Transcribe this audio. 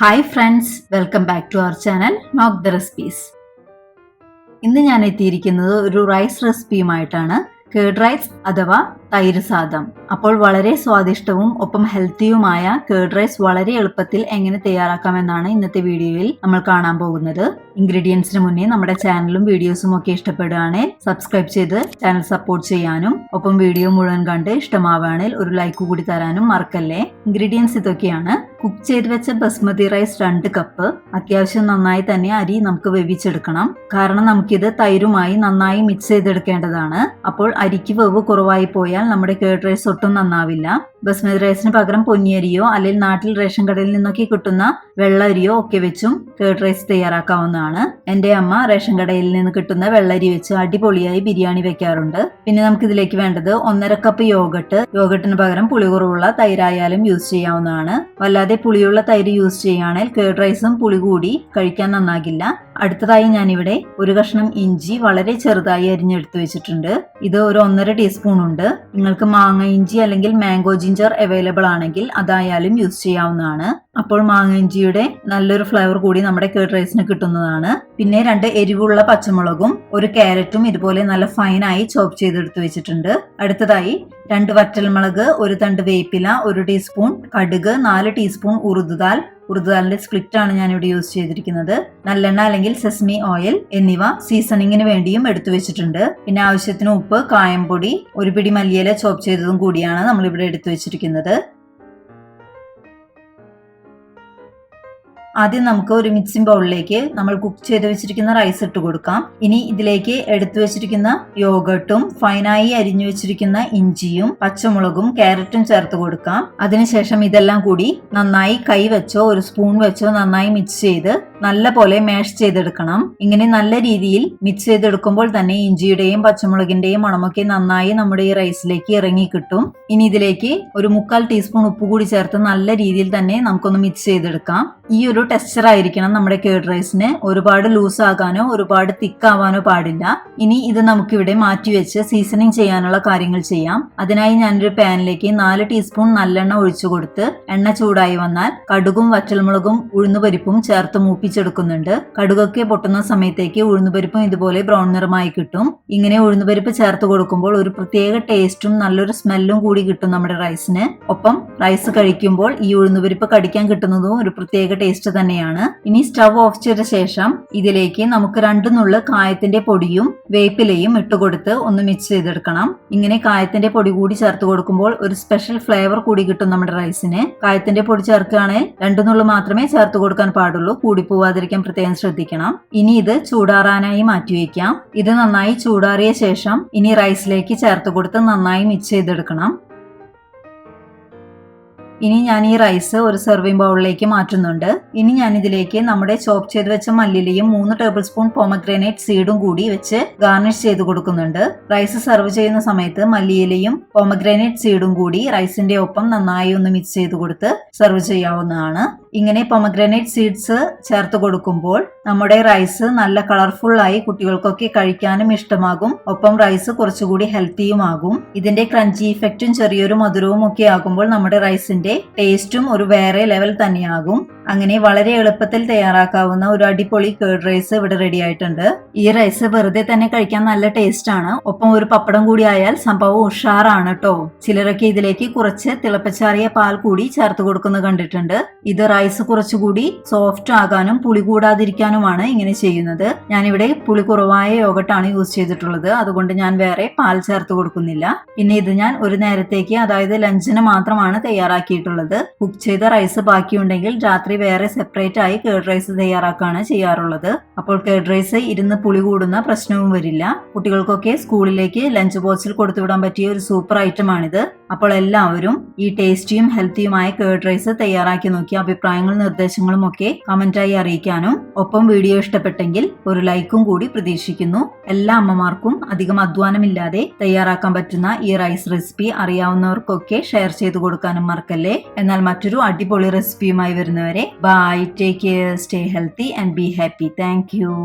Hi friends, welcome back to our channel knock the recipes. ഇന്ന് ഞാൻ എത്തിയിരിക്കുന്നത് ഒരു റൈസ് റെസിപ്പിയുമായിട്ടാണ്. കേർഡ് റൈസ് അഥവാ തൈര് സാദം. അപ്പോൾ വളരെ സ്വാദിഷ്ടവും ഒപ്പം ഹെൽത്തിയുമായ കേർഡ് റൈസ് വളരെ എളുപ്പത്തിൽ എങ്ങനെ തയ്യാറാക്കാമെന്നാണ് ഇന്നത്തെ വീഡിയോയിൽ നമ്മൾ കാണാൻ പോകുന്നത്. ഇൻഗ്രീഡിയൻസിന് മുന്നേ നമ്മുടെ ചാനലും വീഡിയോസും ഒക്കെ ഇഷ്ടപ്പെടുകയാണെങ്കിൽ സബ്സ്ക്രൈബ് ചെയ്ത് ചാനൽ സപ്പോർട്ട് ചെയ്യാനും ഒപ്പം വീഡിയോ മുഴുവൻ കണ്ട് ഇഷ്ടമാവുകയാണെങ്കിൽ ഒരു ലൈക്ക് കൂടി തരാനും മറക്കല്ലേ. ഇൻഗ്രീഡിയൻസ് ഇതൊക്കെയാണ്. കുക്ക് ചെയ്ത് വെച്ച ബസ്മതി റൈസ് 2 കപ്പ്. അത്യാവശ്യം നന്നായി തന്നെ അരി നമുക്ക് വേവിച്ചെടുക്കണം. കാരണം നമുക്കിത് തൈരുമായി നന്നായി മിക്സ് ചെയ്തെടുക്കേണ്ടതാണ്. അപ്പോൾ അരിക്ക് വേവ് കുറവായി പോയാൽ നമ്മുടെ കേർഡ് റൈസ് ഒട്ടും നന്നാവില്ല. ബസ്മതി റൈസിന് പകരം പൊന്നിയരിയോ അല്ലെങ്കിൽ നാട്ടിൽ റേഷൻ കടയിൽ നിന്നൊക്കെ കിട്ടുന്ന വെള്ളരിയോ ഒക്കെ വെച്ചും കേർഡ് റൈസ് തയ്യാറാക്കാവുന്നതാണ്. എന്റെ അമ്മ റേഷൻ കടയിൽ നിന്ന് കിട്ടുന്ന വെള്ളരി വെച്ച് അടിപൊളിയായി ബിരിയാണി വെക്കാറുണ്ട്. പിന്നെ നമുക്ക് ഇതിലേക്ക് വേണ്ടത് 1.5 കപ്പ് യോഗട്ട്. യോഗട്ടിന് പകരം പുളി കുറവുള്ള തൈരായാലും യൂസ് ചെയ്യാവുന്നതാണ്. വല്ലാതെ പുളിയുള്ള തൈര് യൂസ് ചെയ്യുകയാണെങ്കിൽ കേർഡ് റൈസും പുളി കൂടി കഴിക്കാൻ നന്നാകില്ല. അടുത്തതായി ഞാനിവിടെ ഒരു കഷ്ണം ഇഞ്ചി വളരെ ചെറുതായി അരിഞ്ഞെടുത്ത് വെച്ചിട്ടുണ്ട്. ഇത് ഒരു 1.5 ടീസ്പൂൺ ഉണ്ട്. നിങ്ങൾക്ക് മാങ്ങ ഇഞ്ചി അല്ലെങ്കിൽ മാംഗോ ജിഞ്ചർ അവൈലബിൾ ആണെങ്കിൽ അതായാലും യൂസ് ചെയ്യാവുന്നതാണ്. അപ്പോൾ മാങ്ങ ഇഞ്ചിയുടെ നല്ലൊരു ഫ്ലേവർ കൂടി നമ്മുടെ കേർഡ് റൈസിന് കിട്ടുന്നതാണ്. പിന്നെ 2 എരിവുള്ള പച്ചമുളകും ഒരു ക്യാരറ്റും ഇതുപോലെ നല്ല ഫൈനായി ചോപ്പ് ചെയ്തെടുത്ത് വെച്ചിട്ടുണ്ട്. അടുത്തതായി 2 വറ്റൽമുളക്, ഒരു തണ്ട് വേപ്പില, 1 ടീസ്പൂൺ കടുക്, 4 ടീസ്പൂൺ ഉറുദുദാലിന്റെ സ്പ്ലിറ്റ് ആണ് ഞാൻ ഇവിടെ യൂസ് ചെയ്തിരിക്കുന്നത്. നല്ലെണ്ണ അല്ലെങ്കിൽ സെസ്മി ഓയിൽ എന്നിവ സീസണിങ്ങിന് വേണ്ടിയും എടുത്തു വെച്ചിട്ടുണ്ട്. പിന്നെ ആവശ്യത്തിന് ഉപ്പ്, കായംപൊടി, ഒരു പിടി മല്ലിയില ചോപ്പ് ചെയ്തതും കൂടിയാണ് നമ്മൾ ഇവിടെ എടുത്തു വെച്ചിരിക്കുന്നത്. ആദ്യം നമുക്ക് ഒരു മിക്സിംഗ് ബൗളിലേക്ക് നമ്മൾ കുക്ക് ചെയ്ത് വെച്ചിരിക്കുന്ന റൈസ് ഇട്ട് കൊടുക്കാം. ഇനി ഇതിലേക്ക് എടുത്തു വെച്ചിരിക്കുന്ന യോഗട്ടും ഫൈനായി അരിഞ്ഞു വെച്ചിരിക്കുന്ന ഇഞ്ചിയും പച്ചമുളകും ക്യാരറ്റും ചേർത്ത് കൊടുക്കാം. അതിനുശേഷം ഇതെല്ലാം കൂടി നന്നായി കൈ വെച്ചോ ഒരു സ്പൂൺ വെച്ചോ നന്നായി മിക്സ് ചെയ്ത് നല്ല പോലെ മാഷ് ചെയ്തെടുക്കണം. ഇങ്ങനെ നല്ല രീതിയിൽ മിക്സ് ചെയ്തെടുക്കുമ്പോൾ തന്നെ ഇഞ്ചിയുടെയും പച്ചമുളകിന്റെയും മണമൊക്കെ നന്നായി നമ്മുടെ ഈ റൈസിലേക്ക് ഇറങ്ങി കിട്ടും. ഇനി ഇതിലേക്ക് ഒരു 1/4 ടീസ്പൂൺ ഉപ്പ് കൂടി ചേർത്ത് നല്ല രീതിയിൽ തന്നെ നമുക്കൊന്ന് മിക്സ് ചെയ്തെടുക്കാം. ഈ ഒരു ടെക്സ്ചർ ആയിരിക്കണം നമ്മുടെ കേർഡ് റൈസിന്. ഒരുപാട് ലൂസ് ആകാനോ ഒരുപാട് തിക്ക് ആവാനോ പാടില്ല. ഇനി ഇത് നമുക്കിവിടെ മാറ്റിവെച്ച് സീസണിങ് ചെയ്യാനുള്ള കാര്യങ്ങൾ ചെയ്യാം. അതിനായി ഞാനൊരു പാനിലേക്ക് 4 ടീസ്പൂൺ നല്ലെണ്ണ ഒഴിച്ചു കൊടുത്ത് എണ്ണ ചൂടായി വന്നാൽ കടുകും വറ്റൽമുളകും ഉഴുന്നുപരിപ്പും ചേർത്ത് മൂപ്പിച്ചെടുക്കുന്നുണ്ട്. കടുകൊക്കെ പൊട്ടുന്ന സമയത്തേക്ക് ഉഴുന്നുപരിപ്പും ഇതുപോലെ ബ്രൗൺ നിറമായി കിട്ടും. ഇങ്ങനെ ഉഴുന്നുപരിപ്പ് ചേർത്ത് കൊടുക്കുമ്പോൾ ഒരു പ്രത്യേക ടേസ്റ്റും നല്ലൊരു സ്മെല്ലും കൂടി കിട്ടും നമ്മുടെ റൈസിന്. ഒപ്പം റൈസ് കഴിക്കുമ്പോൾ ഈ ഉഴുന്നുപരിപ്പ് കടിക്കാൻ കിട്ടുന്നതും ഒരു പ്രത്യേക ടേസ്റ്റ് തന്നെയാണ്. ഇനി സ്റ്റവ് ഓഫ് ചെയ്ത ശേഷം ഇതിലേക്ക് നമുക്ക് 2 നുള്ള് കായത്തിന്റെ പൊടിയും വേപ്പിലയും ഇട്ടുകൊടുത്ത് ഒന്ന് മിക്സ് ചെയ്തെടുക്കണം. ഇങ്ങനെ കായത്തിന്റെ പൊടി കൂടി ചേർത്ത് കൊടുക്കുമ്പോൾ ഒരു സ്പെഷ്യൽ ഫ്ലേവർ കൂടി കിട്ടും നമ്മുടെ റൈസിന്. കായത്തിന്റെ പൊടി ചേർക്കുകയാണെങ്കിൽ 2 നുള്ള് മാത്രമേ ചേർത്ത് കൊടുക്കാൻ പാടുള്ളൂ. കൂടി പോവാതിരിക്കാൻ പ്രത്യേകം ശ്രദ്ധിക്കണം. ഇനി ഇത് ചൂടാറാനായി മാറ്റിവെക്കാം. ഇത് നന്നായി ചൂടാറിയ ശേഷം ഇനി റൈസിലേക്ക് ചേർത്ത് കൊടുത്ത് നന്നായി മിക്സ് ചെയ്തെടുക്കണം. ഇനി ഞാൻ ഈ റൈസ് ഒരു സെർവിംഗ് ബൗളിലേക്ക് മാറ്റുന്നുണ്ട്. ഇനി ഞാൻ ഇതിലേക്ക് നമ്മുടെ ചോപ്പ് ചെയ്ത് വെച്ച മല്ലിയിലയും 3 ടേബിൾ സ്പൂൺ പോമഗ്രാനൈറ്റ് സീഡും കൂടി വെച്ച് ഗാർണിഷ് ചെയ്ത് കൊടുക്കുന്നുണ്ട്. റൈസ് സെർവ് ചെയ്യുന്ന സമയത്ത് മല്ലിയിലയും പോമഗ്രാനൈറ്റ് സീഡും കൂടി റൈസിന്റെ ഒപ്പം നന്നായി ഒന്ന് മിക്സ് ചെയ്ത് കൊടുത്ത് സെർവ് ചെയ്യാവുന്നതാണ്. ഇങ്ങനെ പോമഗ്രാനൈറ്റ് സീഡ്സ് ചേർത്ത് കൊടുക്കുമ്പോൾ നമ്മുടെ റൈസ് നല്ല കളർഫുൾ ആയി കുട്ടികൾക്കൊക്കെ കഴിക്കാനും ഇഷ്ടമാകും. ഒപ്പം റൈസ് കുറച്ചുകൂടി ഹെൽത്തിയുമാകും. ഇതിന്റെ ക്രഞ്ചി ഇഫക്റ്റും ചെറിയൊരു മധുരവും ഒക്കെ ആകുമ്പോൾ നമ്മുടെ റൈസിന്റെ ടേസ്റ്റും ഒരു വേറെ ലെവൽ തന്നെയാകും. അങ്ങനെ വളരെ എളുപ്പത്തിൽ തയ്യാറാക്കാവുന്ന ഒരു അടിപൊളി കേർഡ് റൈസ് ഇവിടെ റെഡി ആയിട്ടുണ്ട്. ഈ റൈസ് വെറുതെ തന്നെ കഴിക്കാൻ നല്ല ടേസ്റ്റ് ആണ്. ഒപ്പം ഒരു പപ്പടം കൂടി ആയാൽ സംഭവം ഉഷാറാണ് കേട്ടോ. ചിലരൊക്കെ ഇതിലേക്ക് കുറച്ച് തിളപ്പിച്ചാറിയ പാൽ കൂടി ചേർത്ത് കൊടുക്കുന്നത് കണ്ടിട്ടുണ്ട്. ഇത് റൈസ് കുറച്ചുകൂടി സോഫ്റ്റ് ആകാനും പുളി കൂടാതിരിക്കാനുമാണ് ഇങ്ങനെ ചെയ്യുന്നത്. ഞാനിവിടെ പുളി കുറവായ യോഗട്ടാണ് യൂസ് ചെയ്തിട്ടുള്ളത്. അതുകൊണ്ട് ഞാൻ വേറെ പാൽ ചേർത്ത് കൊടുക്കുന്നില്ല. പിന്നെ ഇത് ഞാൻ ഒരു നേരത്തേക്ക്, അതായത് ലഞ്ചിന് മാത്രമാണ് തയ്യാറാക്കിയിട്ടുള്ളത്. കുക്ക് ചെയ്ത റൈസ് ബാക്കിയുണ്ടെങ്കിൽ രാത്രി വേറെ സെപ്പറേറ്റ് ആയി കേർഡ് റൈസ് തയ്യാറാക്കാണ് ചെയ്യാറുള്ളത്. അപ്പോൾ കേർഡ് റൈസ് ഇരുന്ന് പുളി കൂടുന്ന പ്രശ്നവും വരില്ല. കുട്ടികൾക്കൊക്കെ സ്കൂളിലേക്ക് ലഞ്ച് ബോക്സിൽ കൊടുത്തുവിടാൻ പറ്റിയ ഒരു സൂപ്പർ ഐറ്റം ആണിത്. അപ്പോൾ എല്ലാവരും ഈ ടേസ്റ്റിയും ഹെൽത്തിയുമായ കേർഡ് റൈസ് തയ്യാറാക്കി നോക്കി അഭിപ്രായങ്ങളും നിർദ്ദേശങ്ങളും ഒക്കെ കമന്റായി അറിയിക്കാനും ഒപ്പം വീഡിയോ ഇഷ്ടപ്പെട്ടെങ്കിൽ ഒരു ലൈക്കും കൂടി പ്രതീക്ഷിക്കുന്നു. എല്ലാ അമ്മമാർക്കും അധികം അധ്വാനമില്ലാതെ തയ്യാറാക്കാൻ പറ്റുന്ന ഈ റൈസ് റെസിപ്പി അറിയാവുന്നവർക്കൊക്കെ ഷെയർ ചെയ്ത് കൊടുക്കാനും മറക്കല്ലേ. എന്നാൽ മറ്റൊരു അടിപൊളി റെസിപ്പിയുമായി വരുന്നവരെ bye, take care, stay healthy and be happy. Thank U.